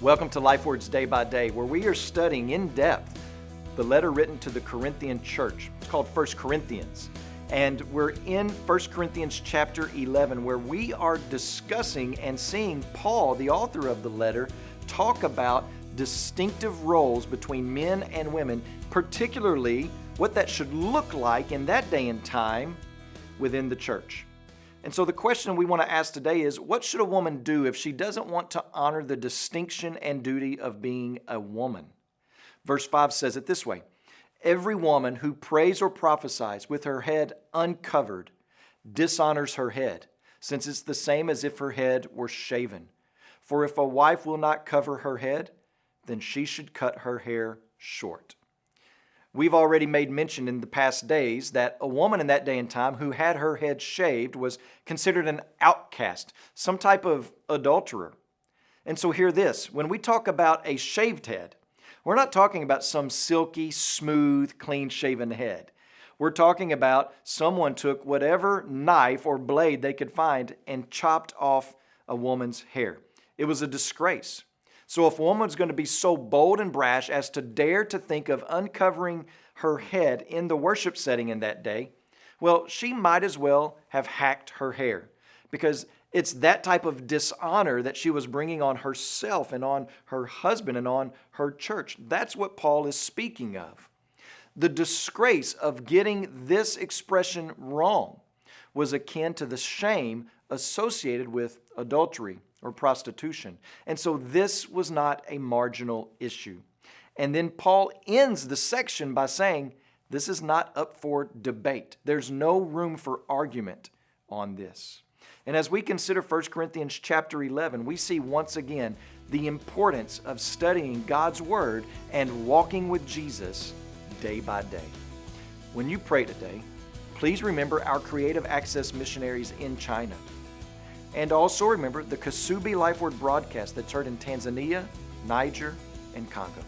Welcome to Lifeword's Day by Day, where we are studying in depth the letter written to the Corinthian church. It's called 1 Corinthians. And we're in 1 Corinthians chapter 11, where we are discussing and seeing Paul, the author of the letter, talk about distinctive roles between men and women, particularly what that should look like in that day and time within the church. And so the question we want to ask today is, what should a woman do if she doesn't want to honor the distinction and duty of being a woman? Verse 5 says it this way: every woman who prays or prophesies with her head uncovered dishonors her head, since it's the same as if her head were shaven. For if a wife will not cover her head, then she should cut her hair short. We've already made mention in the past days that a woman in that day and time who had her head shaved was considered an outcast, some type of adulterer. And so hear this: when we talk about a shaved head, we're not talking about some silky, smooth, clean-shaven head. We're talking about someone took whatever knife or blade they could find and chopped off a woman's hair. It was a disgrace. So if a woman's going to be so bold and brash as to dare to think of uncovering her head in the worship setting in that day, well, she might as well have hacked her hair, because it's that type of dishonor that she was bringing on herself and on her husband and on her church. That's what Paul is speaking of. The disgrace of getting this expression wrong was akin to the shame associated with adultery or prostitution. And so this was not a marginal issue. And then Paul ends the section by saying, this is not up for debate. There's no room for argument on this. And as we consider 1 Corinthians chapter 11, we see once again the importance of studying God's Word and walking with Jesus day by day. When you pray today, please remember our Creative Access missionaries in China. And also remember the Kasubi Lifeword broadcast that's heard in Tanzania, Niger, and Congo.